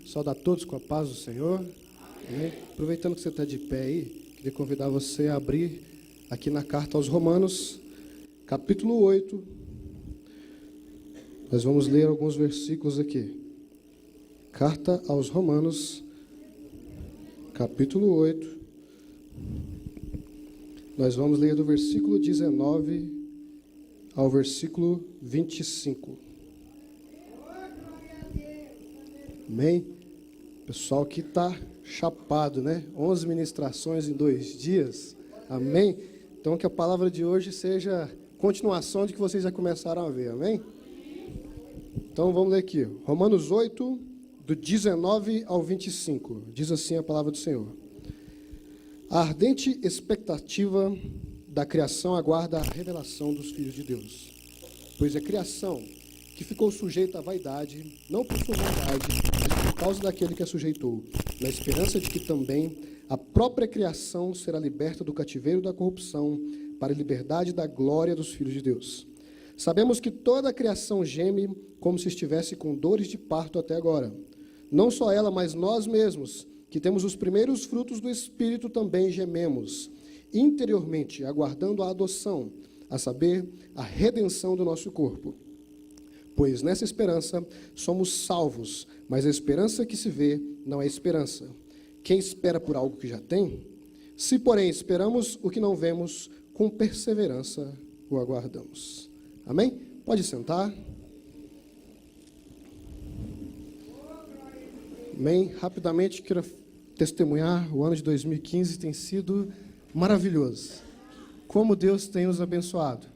Saudar todos com a paz do Senhor. Amém? Aproveitando que você está de pé aí, queria convidar você a abrir aqui na carta aos Romanos, capítulo 8. Nós vamos ler alguns versículos aqui. Carta aos Romanos, capítulo 8. Nós vamos ler do versículo 19 ao versículo 25. Amém? Pessoal que está chapado, né? 11 ministrações em 2 dias. Amém? Então que a palavra de hoje seja continuação de que vocês já começaram a ver. Amém? Então vamos ler aqui. Romanos 8, do 19 ao 25. Diz assim a palavra do Senhor. A ardente expectativa da criação aguarda a revelação dos filhos de Deus. Pois a criação que ficou sujeita à vaidade, não por sua vontade, mas por causa daquele que a sujeitou, na esperança de que também a própria criação será liberta do cativeiro da corrupção para a liberdade da glória dos filhos de Deus. Sabemos que toda a criação geme como se estivesse com dores de parto até agora. Não só ela, mas nós mesmos, que temos os primeiros frutos do Espírito, também gememos, interiormente, aguardando a adoção, a saber, a redenção do nosso corpo. Pois nessa esperança somos salvos, mas a esperança que se vê não é esperança. Quem espera por algo que já tem? Se, porém, esperamos o que não vemos, com perseverança o aguardamos. Amém? Pode sentar. Amém? Rapidamente, quero testemunhar, o ano de 2015 tem sido maravilhoso. Como Deus tem nos abençoado.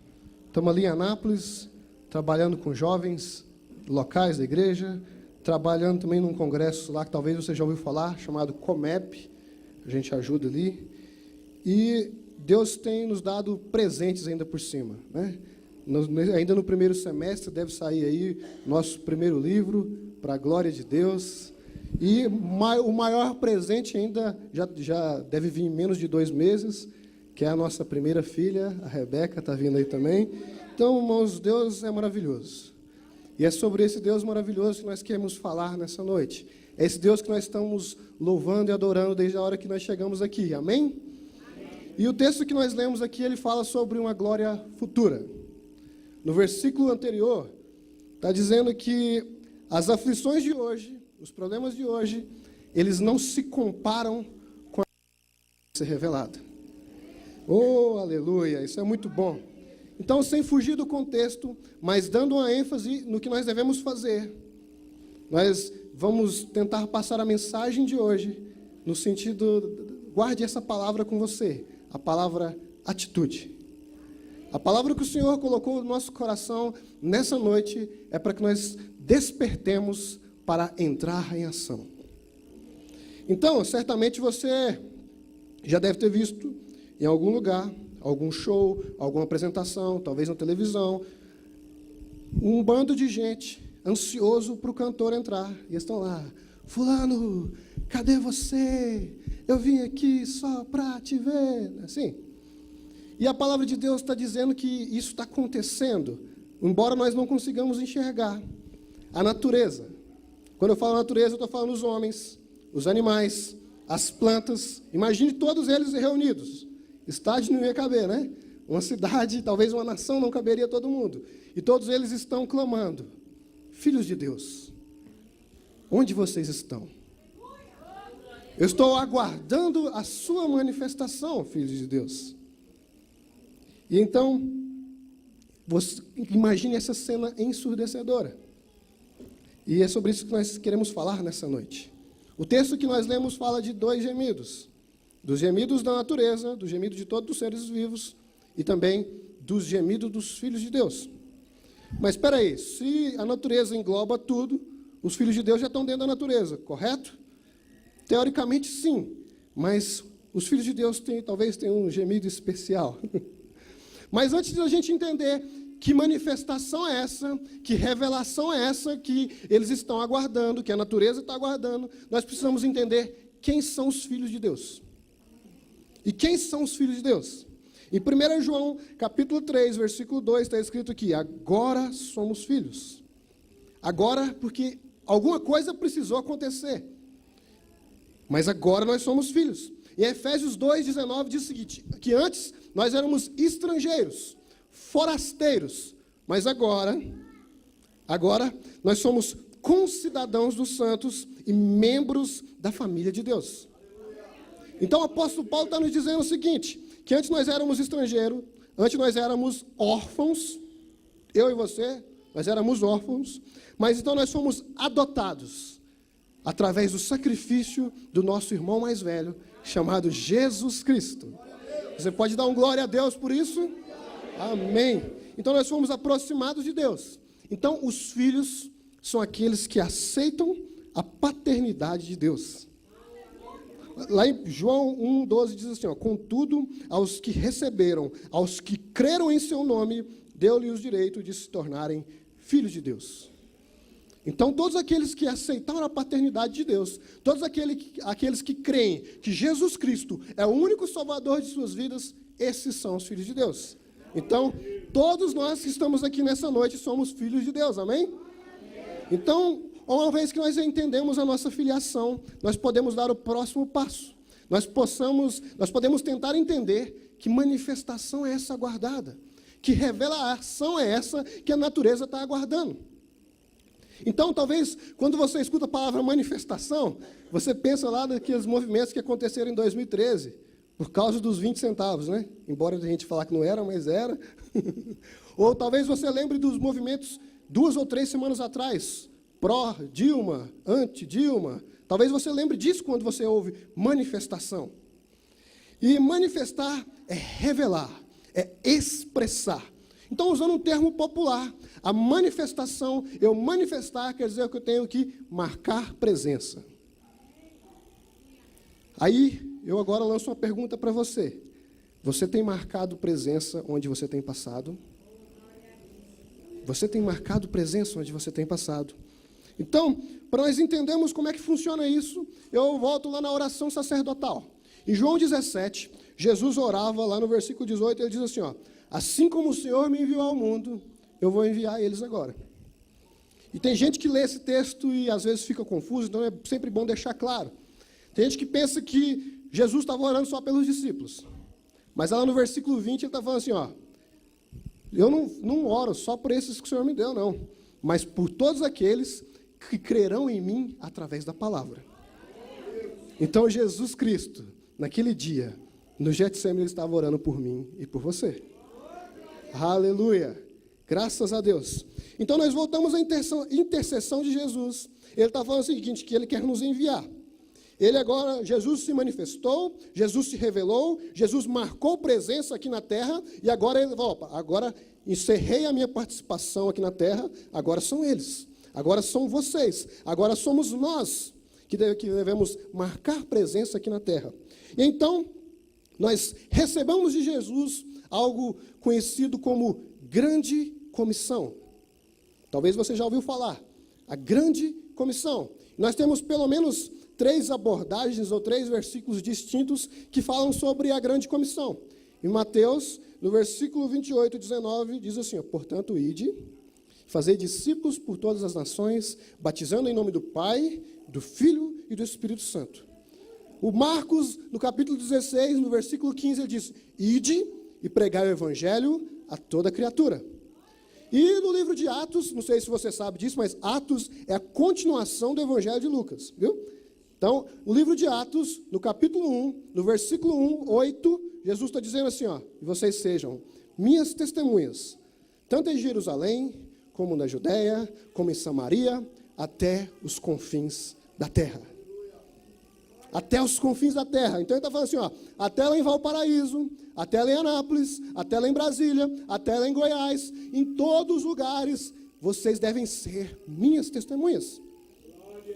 Estamos ali em Anápolis, trabalhando com jovens locais da igreja, trabalhando também num congresso lá que talvez você já ouviu falar, chamado Comep, a gente ajuda ali, e Deus tem nos dado presentes ainda por cima, né? Ainda no primeiro semestre deve sair aí nosso primeiro livro, para a glória de Deus, e o maior presente ainda já deve vir em menos de 2 meses, que é a nossa primeira filha, a Rebeca, está vindo aí também. Então, irmãos, Deus é maravilhoso. E é sobre esse Deus maravilhoso que nós queremos falar nessa noite. É esse Deus que nós estamos louvando e adorando desde a hora que nós chegamos aqui. Amém? Amém. E o texto que nós lemos aqui, ele fala sobre uma glória futura. No versículo anterior, está dizendo que as aflições de hoje, os problemas de hoje, eles não se comparam com a ser revelada. Oh, aleluia, isso é muito bom. Então, sem fugir do contexto, mas dando uma ênfase no que nós devemos fazer, nós vamos tentar passar a mensagem de hoje no sentido, guarde essa palavra com você, a palavra atitude. A palavra que o Senhor colocou no nosso coração nessa noite é para que nós despertemos para entrar em ação. Então, certamente você já deve ter visto em algum lugar, algum show, alguma apresentação, talvez na televisão, um bando de gente ansioso para o cantor entrar. E eles estão lá, fulano, cadê você? Eu vim aqui só para te ver. Assim. E a palavra de Deus está dizendo que isso está acontecendo, embora nós não consigamos enxergar. A natureza. Quando eu falo natureza, eu estou falando os homens, os animais, as plantas. Imagine todos eles reunidos. Estádio não ia caber, né? Uma cidade, talvez uma nação, não caberia todo mundo. E todos eles estão clamando. Filhos de Deus, onde vocês estão? Eu estou aguardando a sua manifestação, filhos de Deus. E então, você imagine essa cena ensurdecedora. E é sobre isso que nós queremos falar nessa noite. O texto que nós lemos fala de 2 gemidos. Dos gemidos da natureza, do gemido de todos os seres vivos e também dos gemidos dos filhos de Deus. Mas espera aí, se a natureza engloba tudo, os filhos de Deus já estão dentro da natureza, correto? Teoricamente, sim, mas os filhos de Deus talvez tenham um gemido especial. Mas antes de a gente entender que manifestação é essa, que revelação é essa que eles estão aguardando, que a natureza está aguardando, nós precisamos entender quem são os filhos de Deus. E quem são os filhos de Deus? Em 1 João, capítulo 3, versículo 2, está escrito aqui, agora somos filhos. Agora, porque alguma coisa precisou acontecer. Mas agora nós somos filhos. Em Efésios 2,19 diz o seguinte, que antes nós éramos estrangeiros, forasteiros, mas agora nós somos concidadãos dos santos e membros da família de Deus. Então o apóstolo Paulo está nos dizendo o seguinte, que antes nós éramos estrangeiros, antes nós éramos órfãos, eu e você, nós éramos órfãos, mas então nós fomos adotados, através do sacrifício do nosso irmão mais velho, chamado Jesus Cristo. Você pode dar um glória a Deus por isso? Amém. Então nós fomos aproximados de Deus. Então os filhos são aqueles que aceitam a paternidade de Deus. Lá em João 1,12 diz assim, contudo, aos que receberam, aos que creram em seu nome, deu-lhes o direito de se tornarem filhos de Deus. Então, todos aqueles que aceitaram a paternidade de Deus, todos aqueles que creem que Jesus Cristo é o único salvador de suas vidas, esses são os filhos de Deus. Então, todos nós que estamos aqui nessa noite somos filhos de Deus, amém? Então, uma vez que nós entendemos a nossa filiação, nós podemos dar o próximo passo. Nós podemos tentar entender que manifestação é essa aguardada, que revelação é essa que a natureza está aguardando. Então, talvez, quando você escuta a palavra manifestação, você pensa lá naqueles movimentos que aconteceram em 2013, por causa dos 20 centavos, né? Embora a gente falar que não era, mas era. Ou talvez você lembre dos movimentos 2 ou 3 semanas atrás, pró-Dilma, anti-Dilma. Talvez você lembre disso quando você ouve manifestação. E manifestar é revelar, é expressar. Então, usando um termo popular, a manifestação, eu manifestar, quer dizer que eu tenho que marcar presença. Aí, eu agora lanço uma pergunta para você. Você tem marcado presença onde você tem passado? Você tem marcado presença onde você tem passado? Então, para nós entendermos como é que funciona isso, eu volto lá na oração sacerdotal. Em João 17, Jesus orava lá no versículo 18, ele diz assim, assim como o Senhor me enviou ao mundo, eu vou enviar eles agora. E tem gente que lê esse texto e às vezes fica confuso, então é sempre bom deixar claro. Tem gente que pensa que Jesus estava orando só pelos discípulos. Mas lá no versículo 20 ele está falando assim, eu não oro só por esses que o Senhor me deu, não. Mas por todos aqueles que crerão em mim através da palavra. Então Jesus Cristo, naquele dia, no Getsemane, ele estava orando por mim e por você. Aleluia. Graças a Deus. Então nós voltamos à intercessão de Jesus. Ele está falando o seguinte, que ele quer nos enviar. Jesus se manifestou, Jesus se revelou, Jesus marcou presença aqui na terra, e agora ele agora encerrei a minha participação aqui na terra, agora são eles, agora são vocês, agora somos nós que devemos marcar presença aqui na terra. E então, nós recebemos de Jesus algo conhecido como grande comissão. Talvez você já ouviu falar, a grande comissão. Nós temos pelo menos 3 abordagens ou 3 versículos distintos que falam sobre a grande comissão. Em Mateus, no versículo 28, 19, diz assim, portanto, ide, fazei discípulos por todas as nações, batizando em nome do Pai, do Filho e do Espírito Santo. O Marcos, no capítulo 16, no versículo 15, ele diz, ide e pregai o evangelho a toda criatura. E no livro de Atos, não sei se você sabe disso, mas Atos é a continuação do evangelho de Lucas, viu? Então, o livro de Atos, no capítulo 1, no versículo 1, 8, Jesus está dizendo assim, e vocês sejam minhas testemunhas, tanto em Jerusalém, como na Judéia, como em Samaria, até os confins da terra. Até os confins da terra. Então ele está falando assim, até lá em Valparaíso, até lá em Anápolis, até lá em Brasília, até lá em Goiás, em todos os lugares, vocês devem ser minhas testemunhas.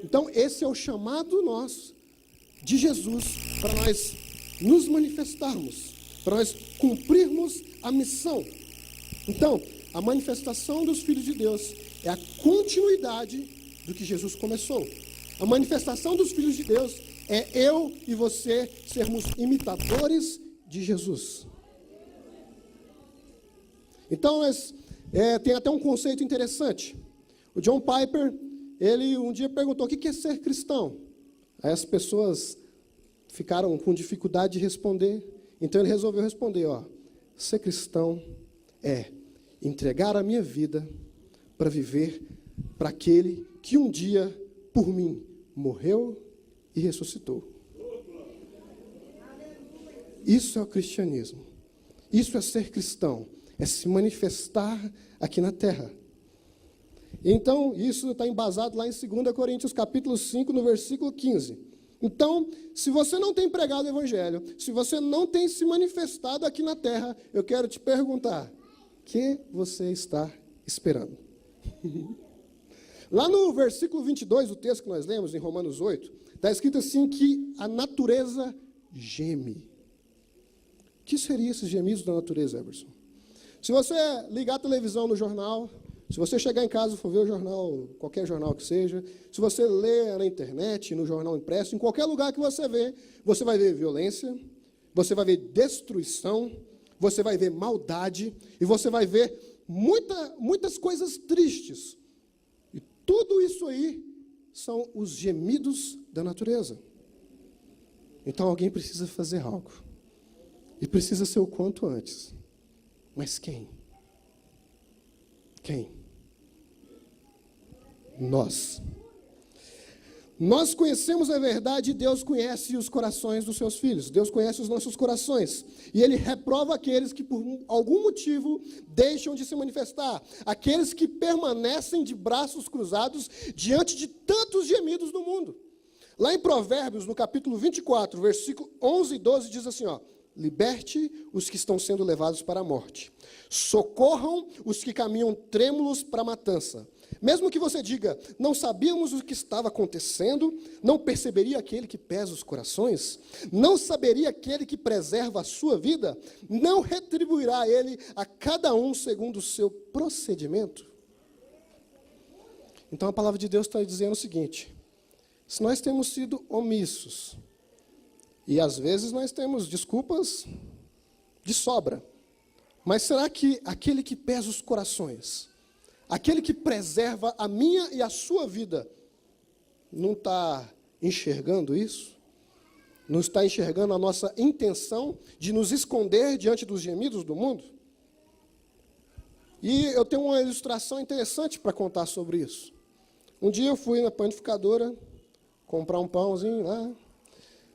Então esse é o chamado nosso de Jesus para nós nos manifestarmos, para nós cumprirmos a missão. Então, a manifestação dos filhos de Deus é a continuidade do que Jesus começou. A manifestação dos filhos de Deus é eu e você sermos imitadores de Jesus. Então, tem até um conceito interessante. O John Piper, ele um dia perguntou: o que é ser cristão? Aí as pessoas ficaram com dificuldade de responder. Então ele resolveu responder: ser cristão é entregar a minha vida para viver para aquele que um dia, por mim, morreu e ressuscitou. Isso é o cristianismo. Isso é ser cristão. É se manifestar aqui na terra. Então, isso está embasado lá em 2 Coríntios capítulo 5, no versículo 15. Então, se você não tem pregado o evangelho, se você não tem se manifestado aqui na terra, eu quero te perguntar: o que você está esperando? Lá no versículo 22, o texto que nós lemos em Romanos 8, está escrito assim que a natureza geme. O que seriam esses gemidos da natureza, Everson? Se você ligar a televisão no jornal, se você chegar em casa e for ver o jornal, qualquer jornal que seja, se você ler na internet, no jornal impresso, em qualquer lugar que você vai ver violência, você vai ver destruição, você vai ver maldade, e você vai ver muitas coisas tristes. E tudo isso aí são os gemidos da natureza. Então alguém precisa fazer algo. E precisa ser o quanto antes. Mas quem? Quem? Nós. Nós conhecemos a verdade e Deus conhece os corações dos seus filhos. Deus conhece os nossos corações. E Ele reprova aqueles que por algum motivo deixam de se manifestar. Aqueles que permanecem de braços cruzados diante de tantos gemidos no mundo. Lá em Provérbios, no capítulo 24, versículo 11 e 12, diz assim, liberte os que estão sendo levados para a morte. Socorram os que caminham trêmulos para a matança. Mesmo que você diga: não sabíamos o que estava acontecendo, não perceberia aquele que pesa os corações? Não saberia aquele que preserva a sua vida? Não retribuirá ele a cada um segundo o seu procedimento? Então a palavra de Deus está dizendo o seguinte: se nós temos sido omissos, e às vezes nós temos desculpas de sobra, mas será que aquele que pesa os corações, aquele que preserva a minha e a sua vida, não está enxergando isso? Não está enxergando a nossa intenção de nos esconder diante dos gemidos do mundo? E eu tenho uma ilustração interessante para contar sobre isso. Um dia eu fui na panificadora comprar um pãozinho lá.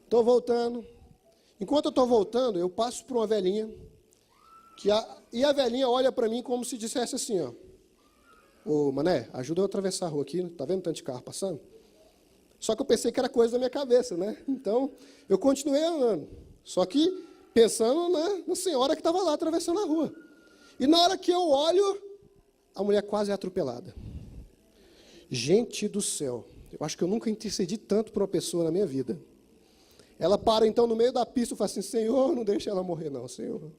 Estou voltando. Enquanto eu estou voltando, eu passo por uma velhinha. E a velhinha olha para mim como se dissesse assim, ô Mané, ajuda eu a atravessar a rua aqui, tá vendo tanto de carro passando? Só que eu pensei que era coisa da minha cabeça, né? Então, eu continuei andando. Só que pensando na senhora que estava lá atravessando a rua. E na hora que eu olho, a mulher quase é atropelada. Gente do céu, eu acho que eu nunca intercedi tanto por uma pessoa na minha vida. Ela para então no meio da pista e fala assim: Senhor, não deixa ela morrer não, Senhor.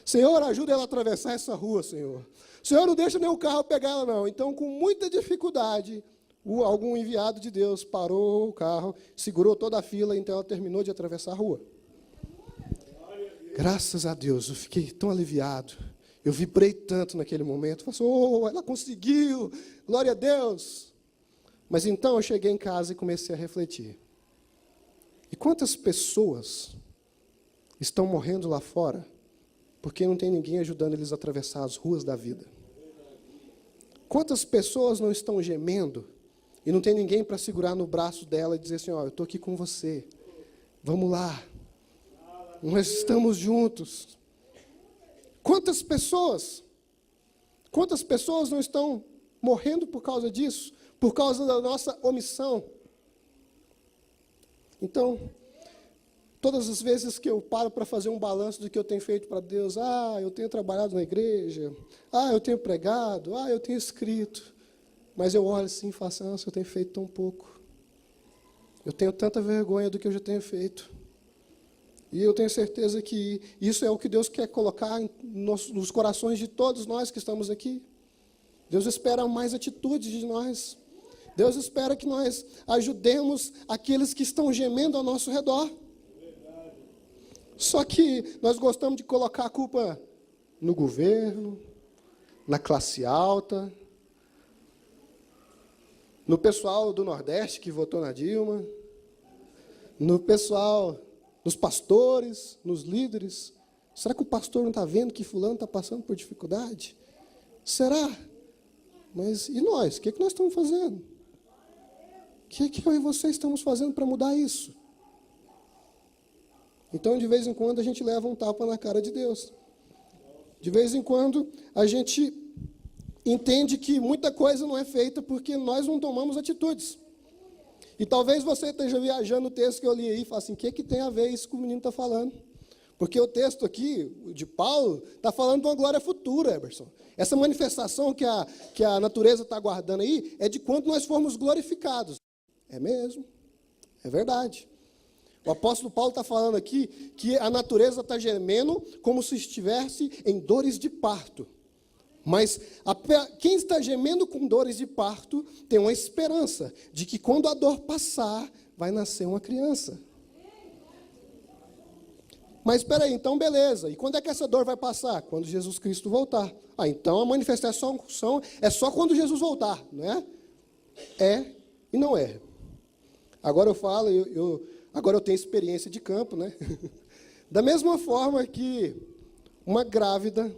Senhor, ajuda ela a atravessar essa rua, Senhor. Senhor, não deixa nenhum carro pegar ela não. Então, com muita dificuldade, algum enviado de Deus parou o carro, segurou toda a fila, então ela terminou de atravessar a rua. Graças a Deus, eu fiquei tão aliviado. Eu vibrei tanto naquele momento. Falei assim: ela conseguiu, glória a Deus. Mas então eu cheguei em casa e comecei a refletir. E quantas pessoas estão morrendo lá fora porque não tem ninguém ajudando eles a atravessar as ruas da vida? Quantas pessoas não estão gemendo e não tem ninguém para segurar no braço dela e dizer assim: eu estou aqui com você, vamos lá, nós estamos juntos. Quantas pessoas não estão morrendo por causa disso, por causa da nossa omissão? Então, todas as vezes que eu paro para fazer um balanço do que eu tenho feito para Deus, eu tenho trabalhado na igreja, eu tenho pregado, eu tenho escrito, mas eu olho assim e falo assim: nossa, eu tenho feito tão pouco. Eu tenho tanta vergonha do que eu já tenho feito. E eu tenho certeza que isso é o que Deus quer colocar nos corações de todos nós que estamos aqui. Deus espera mais atitudes de nós. Deus espera que nós ajudemos aqueles que estão gemendo ao nosso redor. Só que nós gostamos de colocar a culpa no governo, na classe alta. no pessoal do Nordeste que votou na Dilma, no pessoal, nos pastores, nos líderes. Será que o pastor não está vendo que fulano está passando por dificuldade? Será? Mas e nós? O que nós estamos fazendo? O que eu e você estamos fazendo para mudar isso? Então, de vez em quando, a gente leva um tapa na cara de Deus. De vez em quando, a gente entende que muita coisa não é feita porque nós não tomamos atitudes. E talvez você esteja viajando o texto que eu li aí e fale assim, o que tem a ver isso que o menino está falando? Porque o texto aqui, de Paulo, está falando de uma glória futura, Eberson. Essa manifestação que a natureza está aguardando aí é de quando nós formos glorificados. É mesmo, é verdade. O apóstolo Paulo está falando aqui que a natureza está gemendo como se estivesse em dores de parto. Mas quem está gemendo com dores de parto tem uma esperança de que quando a dor passar, vai nascer uma criança. Mas espera aí, então beleza. E quando é que essa dor vai passar? Quando Jesus Cristo voltar. Então a manifestação é só quando Jesus voltar, não é? É e não é. Agora eu falo, agora eu tenho experiência de campo, né? Da mesma forma que uma grávida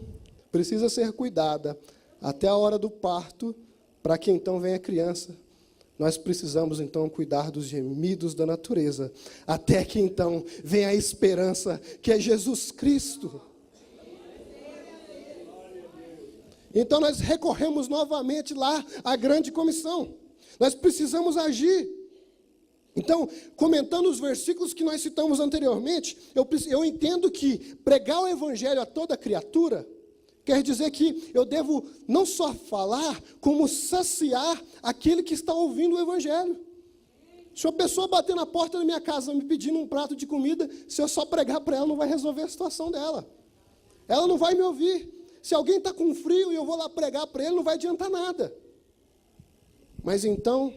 precisa ser cuidada até a hora do parto, para que então venha a criança. Nós precisamos então cuidar dos gemidos da natureza, até que então venha a esperança, que é Jesus Cristo. Então nós recorremos novamente lá à grande comissão. Nós precisamos agir. Então, comentando os versículos que nós citamos anteriormente, eu entendo que pregar o evangelho a toda criatura quer dizer que eu devo não só falar, como saciar aquele que está ouvindo o evangelho. Se uma pessoa bater na porta da minha casa me pedindo um prato de comida, se eu só pregar para ela, não vai resolver a situação dela. Ela não vai me ouvir. Se alguém está com frio e eu vou lá pregar para ele, não vai adiantar nada. Mas então,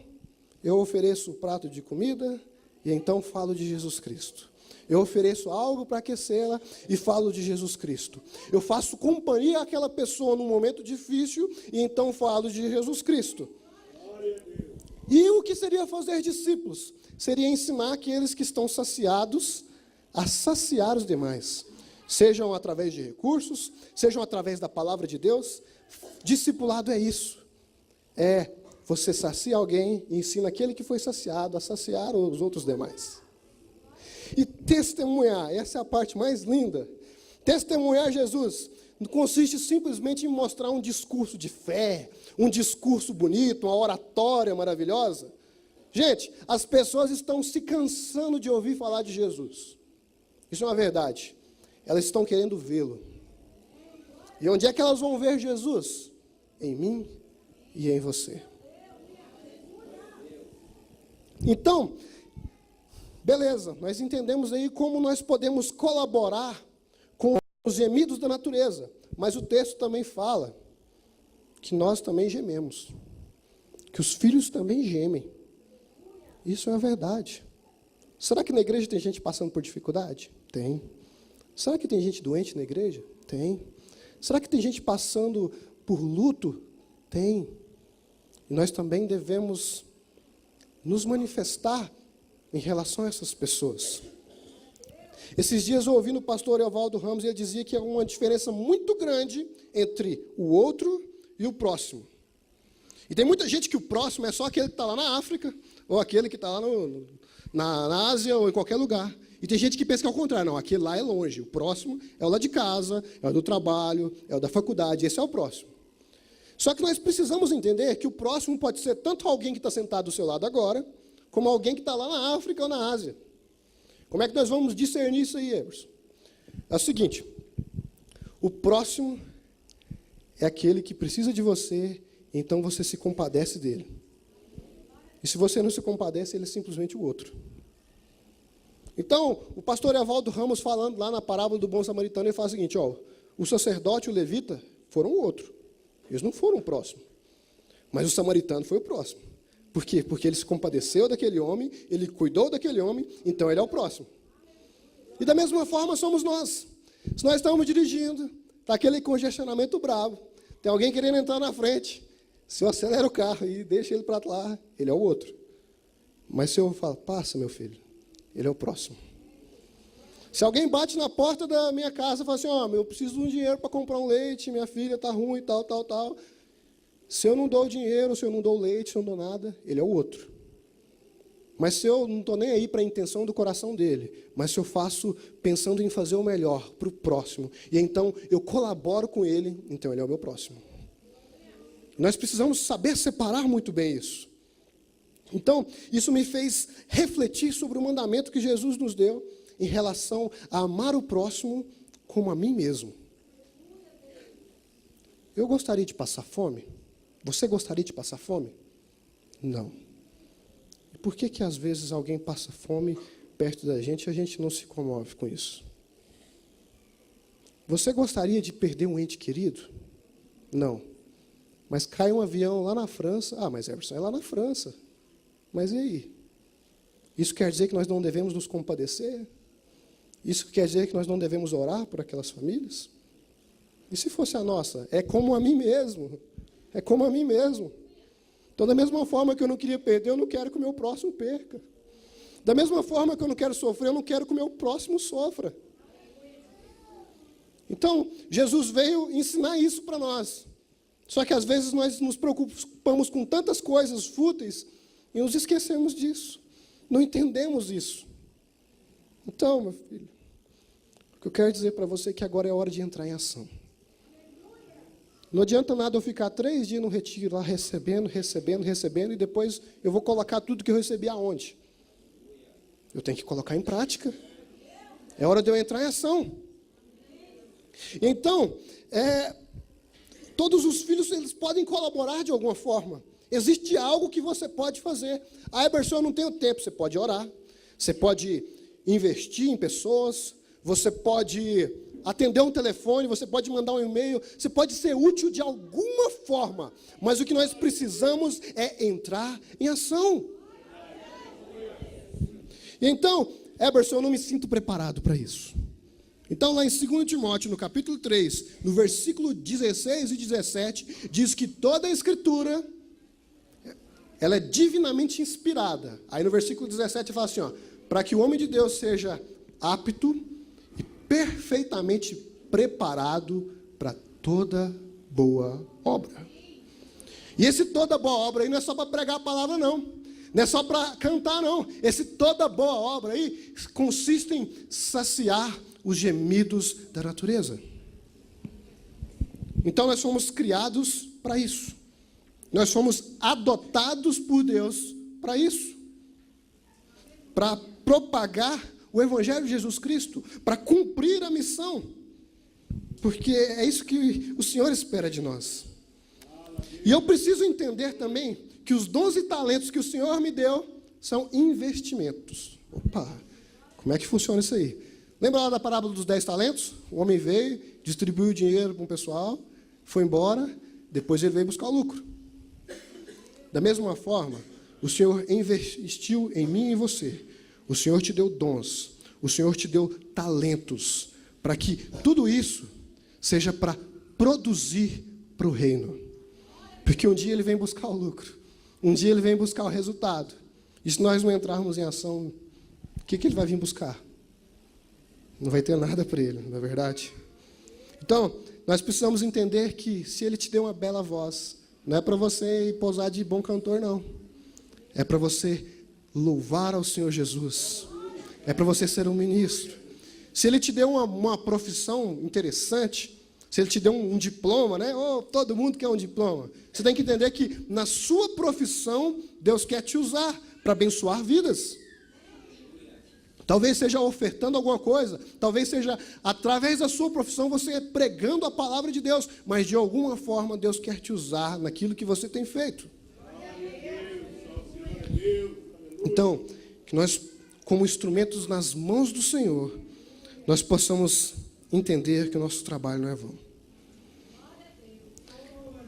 eu ofereço o prato de comida e então falo de Jesus Cristo. Eu ofereço algo para aquecê-la e falo de Jesus Cristo. Eu faço companhia àquela pessoa num momento difícil e então falo de Jesus Cristo. E o que seria fazer discípulos? Seria ensinar aqueles que estão saciados a saciar os demais. Sejam através de recursos, sejam através da palavra de Deus. Discipulado é isso. É você sacia alguém e ensina aquele que foi saciado a saciar os outros demais. E testemunhar, essa é a parte mais linda. Testemunhar Jesus não consiste simplesmente em mostrar um discurso de fé, um discurso bonito, uma oratória maravilhosa. Gente, as pessoas estão se cansando de ouvir falar de Jesus. Isso é uma verdade. Elas estão querendo vê-lo. E onde é que elas vão ver Jesus? Em mim e em você. Então, beleza, nós entendemos aí como nós podemos colaborar com os gemidos da natureza. Mas o texto também fala que nós também gememos. Que os filhos também gemem. Isso é a verdade. Será que na igreja tem gente passando por dificuldade? Tem. Será que tem gente doente na igreja? Tem. Será que tem gente passando por luto? Tem. E nós também devemos nos manifestar em relação a essas pessoas. Esses dias eu ouvi no pastor Evaldo Ramos, e ele dizia que há uma diferença muito grande entre o outro e o próximo. E tem muita gente que o próximo é só aquele que está lá na África, ou aquele que está lá na Ásia, ou em qualquer lugar. E tem gente que pensa que é o contrário. Não, aquele lá é longe. O próximo é o lá de casa, é o do trabalho, é o da faculdade. Esse é o próximo. Só que nós precisamos entender que o próximo pode ser tanto alguém que está sentado do seu lado agora, como alguém que está lá na África ou na Ásia. Como é que nós vamos discernir isso aí, Emerson? É o seguinte, o próximo é aquele que precisa de você, então você se compadece dele. E se você não se compadece, ele é simplesmente o outro. Então, o pastor Evaldo Ramos, falando lá na parábola do bom samaritano, ele fala o seguinte, ó, o sacerdote e o levita foram o outro. Eles não foram o próximo. Mas o samaritano foi o próximo. Por quê? Porque ele se compadeceu daquele homem, ele cuidou daquele homem, então ele é o próximo. E da mesma forma somos nós. Se nós estamos dirigindo, está aquele congestionamento bravo, tem alguém querendo entrar na frente, Se eu acelero o carro e deixo ele para lá, ele é o outro. Mas se eu falo, passa, meu filho, ele é o próximo. Se alguém bate na porta da minha casa e fala assim, eu preciso de um dinheiro para comprar um leite, minha filha está ruim e tal. Se eu não dou o dinheiro, se eu não dou o leite, se eu não dou nada, ele é o outro. Mas se eu não estou nem aí para a intenção do coração dele, mas se eu faço pensando em fazer o melhor para o próximo, e então eu colaboro com ele, então ele é o meu próximo. Nós precisamos saber separar muito bem isso. Então, isso me fez refletir sobre o mandamento que Jesus nos deu em relação a amar o próximo como a mim mesmo. Eu gostaria de passar fome? Você gostaria de passar fome? Não. E por que às vezes alguém passa fome perto da gente e a gente não se comove com isso? Você gostaria de perder um ente querido? Não. Mas cai um avião lá na França. Mas Everson, é lá na França. Mas e aí? Isso quer dizer que nós não devemos nos compadecer? Isso quer dizer que nós não devemos orar por aquelas famílias? E se fosse a nossa? É como a mim mesmo. É como a mim mesmo. Então, da mesma forma que eu não queria perder, eu não quero que o meu próximo perca. Da mesma forma que eu não quero sofrer, eu não quero que o meu próximo sofra. Então, Jesus veio ensinar isso para nós. Só que às vezes nós nos preocupamos com tantas coisas fúteis e nos esquecemos disso. Não entendemos isso. Então, meu filho, o que eu quero dizer para você é que agora é hora de entrar em ação. Não adianta nada eu ficar 3 dias no retiro lá recebendo, e depois eu vou colocar tudo que eu recebi aonde? Eu tenho que colocar em prática. É hora de eu entrar em ação. Então, todos os filhos eles podem colaborar de alguma forma. Existe algo que você pode fazer. Eberson, eu não tenho tempo. Você pode orar. Você pode investir em pessoas. Você pode atender um telefone, você pode mandar um e-mail, você pode ser útil de alguma forma, mas o que nós precisamos é entrar em ação. Então, Eberson, eu não me sinto preparado para isso. Então, lá em 2 Timóteo, no capítulo 3, no versículo 16 e 17, diz que toda a Escritura, ela é divinamente inspirada. Aí no versículo 17 fala assim, para que o homem de Deus seja apto perfeitamente preparado para toda boa obra. E esse toda boa obra aí não é só para pregar a palavra, não. Não é só para cantar, não. Esse toda boa obra aí consiste em saciar os gemidos da natureza. Então nós somos criados para isso. Nós somos adotados por Deus para isso. Para propagar o Evangelho de Jesus Cristo, para cumprir a missão. Porque é isso que o Senhor espera de nós. E eu preciso entender também que os 12 talentos que o Senhor me deu são investimentos. Opa, como é que funciona isso aí? Lembra lá da parábola dos 10 talentos? O homem veio, distribuiu o dinheiro para o pessoal, foi embora, depois ele veio buscar o lucro. Da mesma forma, o Senhor investiu em mim e em você. O Senhor te deu dons, o Senhor te deu talentos, para que tudo isso seja para produzir para o reino. Porque um dia ele vem buscar o lucro, um dia ele vem buscar o resultado. E se nós não entrarmos em ação, o que ele vai vir buscar? Não vai ter nada para ele, não é verdade? Então, nós precisamos entender que se ele te deu uma bela voz, não é para você ir pousar de bom cantor, não. É para você louvar ao Senhor Jesus. É para você ser um ministro. Se ele te deu uma profissão interessante, se ele te deu um diploma, né? Todo mundo quer um diploma. Você tem que entender que na sua profissão, Deus quer te usar para abençoar vidas. Talvez seja ofertando alguma coisa, talvez seja através da sua profissão você pregando a palavra de Deus, mas de alguma forma Deus quer te usar naquilo que você tem feito. Então, que nós, como instrumentos nas mãos do Senhor, nós possamos entender que o nosso trabalho não é vão.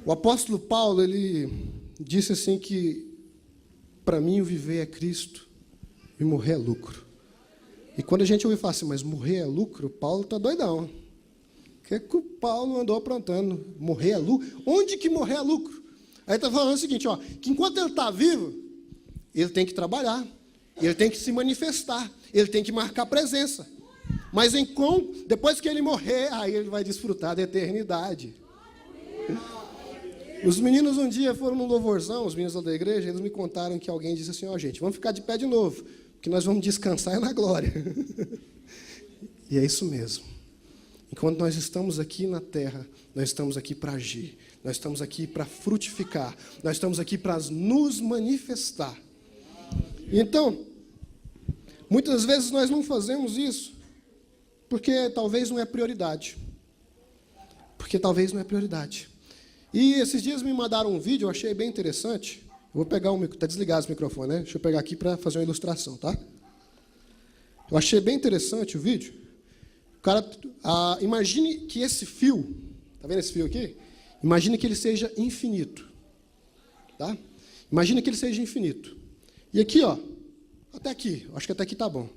O apóstolo Paulo, ele disse assim que para mim o viver é Cristo e morrer é lucro. E quando a gente ouve falar assim, mas morrer é lucro, Paulo está doidão. O que o Paulo andou aprontando? Morrer é lucro? Onde que morrer é lucro? Aí está falando o seguinte, ó, que enquanto ele está vivo, ele tem que trabalhar, ele tem que se manifestar, ele tem que marcar presença. Mas depois que ele morrer, aí ele vai desfrutar da eternidade. Os meninos um dia foram num louvorzão, os meninos da igreja, eles me contaram que alguém disse assim, ó, gente, vamos ficar de pé de novo, porque nós vamos descansar na glória. E é isso mesmo. Enquanto nós estamos aqui na terra, nós estamos aqui para agir, nós estamos aqui para frutificar, nós estamos aqui para nos manifestar. Então, muitas vezes nós não fazemos isso, porque talvez não é prioridade. Porque talvez não é prioridade. E esses dias me mandaram um vídeo, eu achei bem interessante. Eu vou pegar está desligado o microfone, né? Deixa eu pegar aqui para fazer uma ilustração, tá? Eu achei bem interessante o vídeo. O cara, imagine que esse fio, tá vendo esse fio aqui? Imagine que ele seja infinito, tá? Imagine que ele seja infinito. E aqui, ó, até aqui, acho que até aqui tá bom.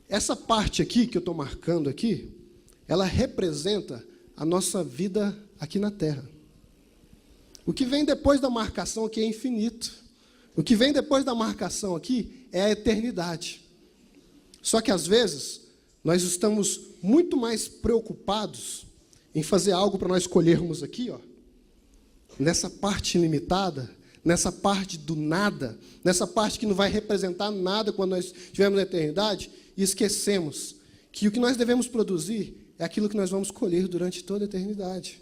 Essa parte aqui que eu estou marcando aqui, ela representa a nossa vida aqui na Terra. O que vem depois da marcação aqui é infinito. O que vem depois da marcação aqui é a eternidade. Só que, às vezes, nós estamos muito mais preocupados em fazer algo para nós colhermos aqui, ó, nessa parte limitada, nessa parte do nada, nessa parte que não vai representar nada quando nós estivermos na eternidade, e esquecemos que o que nós devemos produzir é aquilo que nós vamos colher durante toda a eternidade.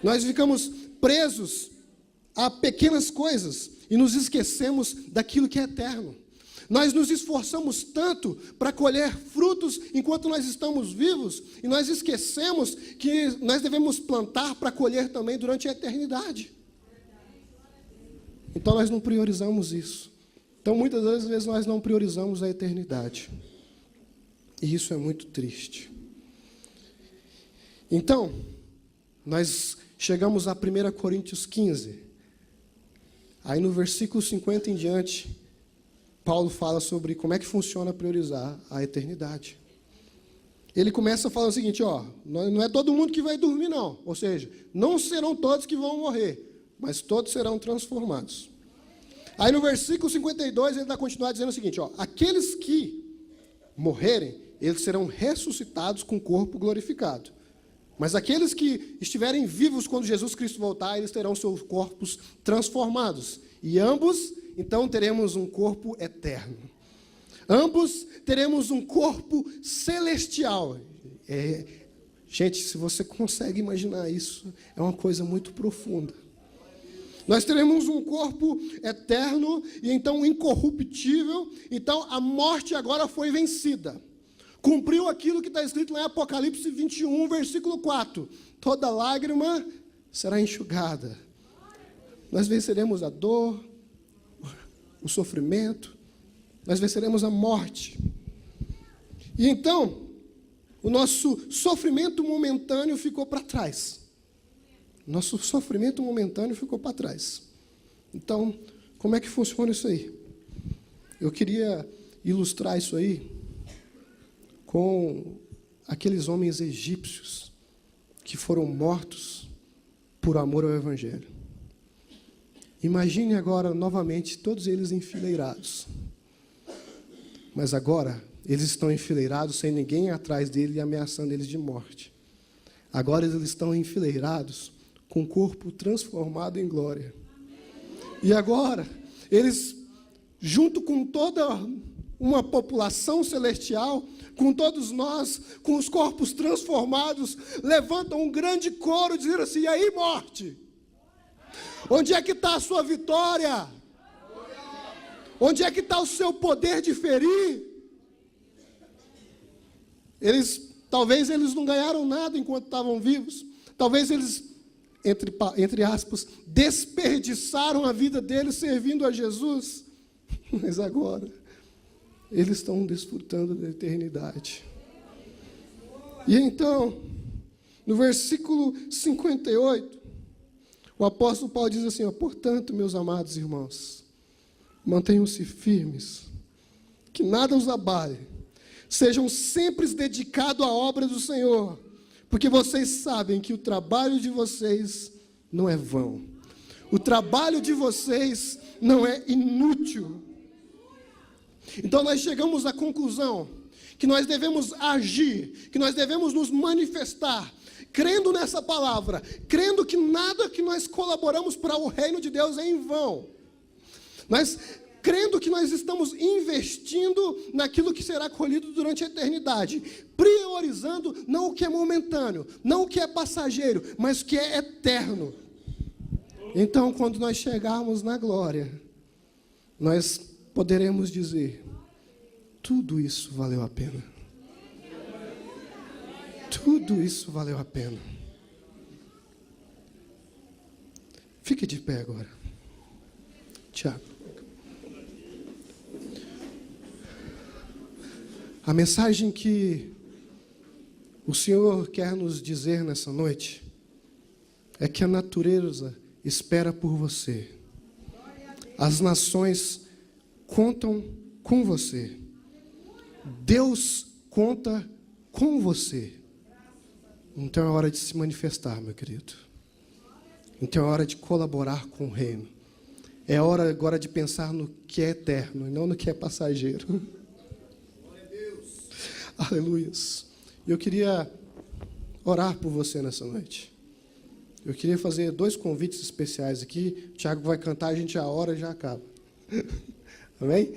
Nós ficamos presos a pequenas coisas e nos esquecemos daquilo que é eterno. Nós nos esforçamos tanto para colher frutos enquanto nós estamos vivos e nós esquecemos que nós devemos plantar para colher também durante a eternidade. Então nós não priorizamos isso. Então muitas vezes nós não priorizamos a eternidade. E isso é muito triste. Então, nós chegamos a 1 Coríntios 15. Aí no versículo 50 em diante, Paulo fala sobre como é que funciona priorizar a eternidade. Ele começa falando o seguinte, ó, não é todo mundo que vai dormir, não. Ou seja, não serão todos que vão morrer, mas todos serão transformados. Aí no versículo 52, ele vai continuar dizendo o seguinte, ó, aqueles que morrerem, eles serão ressuscitados com o corpo glorificado. Mas aqueles que estiverem vivos quando Jesus Cristo voltar, eles terão seus corpos transformados. E ambos, então, teremos um corpo eterno. Ambos teremos um corpo celestial. Gente, se você consegue imaginar isso, é uma coisa muito profunda. Nós teremos um corpo eterno e então incorruptível. Então a morte agora foi vencida. Cumpriu aquilo que está escrito lá em Apocalipse 21, versículo 4. Toda lágrima será enxugada. Nós venceremos a dor, o sofrimento, nós venceremos a morte. E então, o nosso sofrimento momentâneo ficou para trás. Nosso sofrimento momentâneo ficou para trás. Então, como é que funciona isso aí? Eu queria ilustrar isso aí com aqueles homens egípcios que foram mortos por amor ao Evangelho. Imagine agora, novamente, todos eles enfileirados. Mas agora, eles estão enfileirados sem ninguém atrás dele e ameaçando eles de morte. Agora eles estão enfileirados com o corpo transformado em glória. E agora, eles, junto com toda uma população celestial, com todos nós, com os corpos transformados, levantam um grande coro, dizendo assim, e aí, morte? Onde é que está a sua vitória? Onde é que está o seu poder de ferir? Talvez eles não ganharam nada enquanto estavam vivos. Talvez eles, entre aspas, desperdiçaram a vida deles servindo a Jesus. Mas agora, eles estão desfrutando da eternidade. E então, no versículo 58, o apóstolo Paulo diz assim, ó, portanto, meus amados irmãos, mantenham-se firmes, que nada os abale, sejam sempre dedicados à obra do Senhor, porque vocês sabem que o trabalho de vocês não é vão. O trabalho de vocês não é inútil. Então nós chegamos à conclusão que nós devemos agir, que nós devemos nos manifestar, crendo nessa palavra, crendo que nada que nós colaboramos para o reino de Deus é em vão. Nós crendo que nós estamos investindo naquilo que será colhido durante a eternidade, priorizando não o que é momentâneo, não o que é passageiro, mas o que é eterno. Então, quando nós chegarmos na glória, nós poderemos dizer: tudo isso valeu a pena. Tudo isso valeu a pena. Fique de pé agora. Tiago. A mensagem que o Senhor quer nos dizer nessa noite é que a natureza espera por você. As nações contam com você. Deus conta com você. Então é hora de se manifestar, meu querido. Então é hora de colaborar com o reino. É hora agora de pensar no que é eterno e não no que é passageiro. Aleluias. Eu queria orar por você nessa noite. Eu queria fazer 2 convites especiais aqui. O Tiago vai cantar, a gente já ora e já acaba. Amém?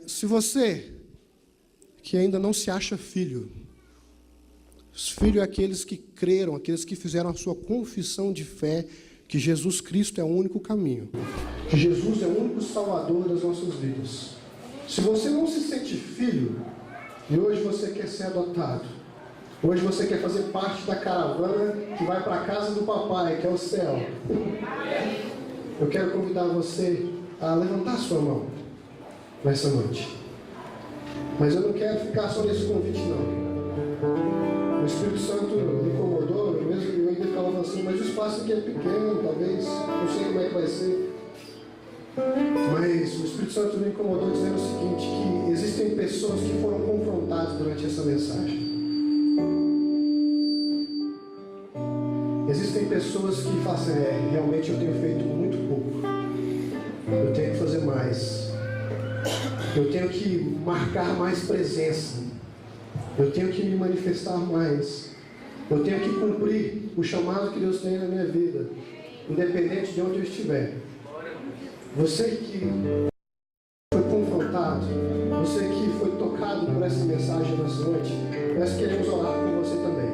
Se você que ainda não se acha filho, os filhos é aqueles que creram, aqueles que fizeram a sua confissão de fé, que Jesus Cristo é o único caminho, que Jesus é o único salvador das nossas vidas. Se você não se sente filho, e hoje você quer ser adotado, hoje você quer fazer parte da caravana que vai para a casa do papai, que é o céu, eu quero convidar você a levantar sua mão nessa noite. Mas eu não quero ficar só nesse convite, não. O Espírito Santo me incomodou, eu ainda falava assim, mas o espaço aqui é pequeno, talvez, não sei como é que vai ser. Mas o Espírito Santo me incomodou dizendo o seguinte, que existem pessoas que foram confrontadas durante essa mensagem. Existem pessoas que falam assim, realmente eu tenho feito muito pouco. Eu tenho que fazer mais. Eu tenho que marcar mais presença. Eu tenho que me manifestar mais. Eu tenho que cumprir o chamado que Deus tem na minha vida, independente de onde eu estiver. Você que foi confrontado, você que foi tocado por essa mensagem nessa noite, nós queremos orar por você também.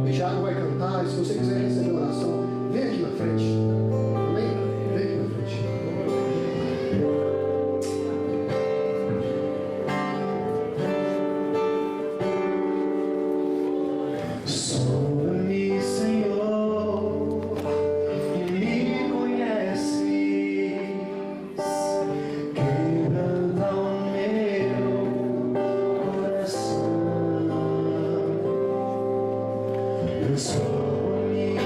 O Thiago vai cantar, e se você quiser receber oração, vem aqui na frente. Amém? Vem aqui na frente. Sonda-me, Senhor, e me conheces, quebranta o meu coração. Transforma-me em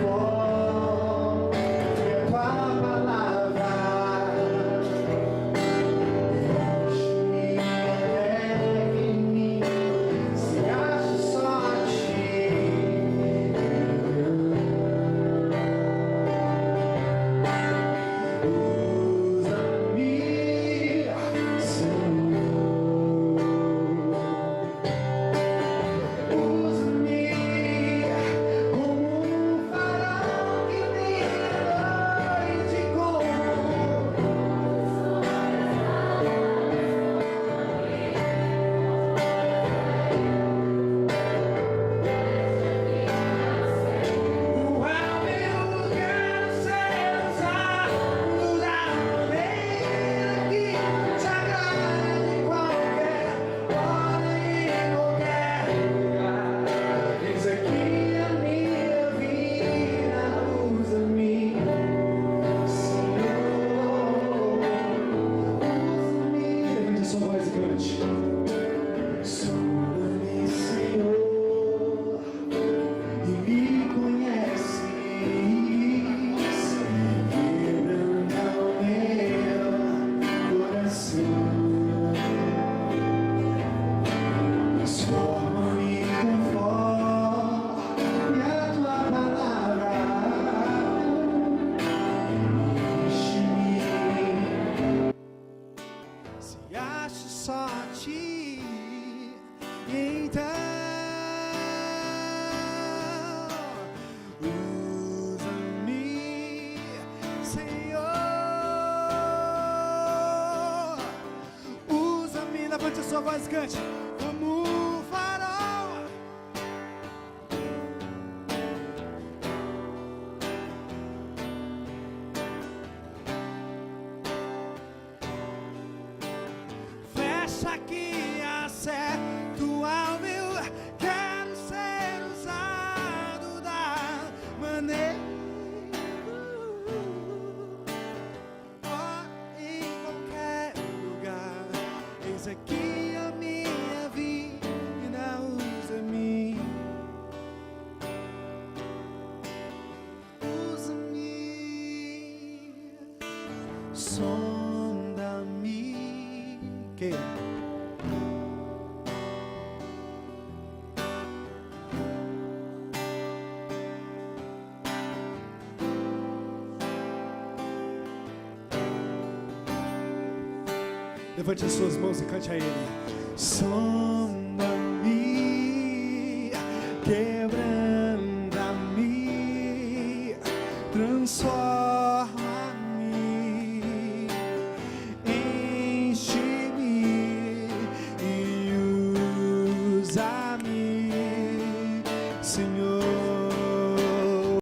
pó, e a tua palavra enche-me até em mim, se acho só a ti. Usa-me como um farol que brilha noite Sonda-me, Senhor, e me conheces, quebranta o meu coração. Transforma-me em pó, e a tua palavra só a ti. Então, usa-me, Senhor. Usa-me, levante a sua voz e cante. Como um farol. Fecha aqui, acerto ao meu. Quero ser usado da maneira. Em qualquer lugar. Eis aqui a minha vida, usa-me. Usa-me. Sonda-me. Que? Levante as suas mãos e cante a Ele. Sonda-me, quebra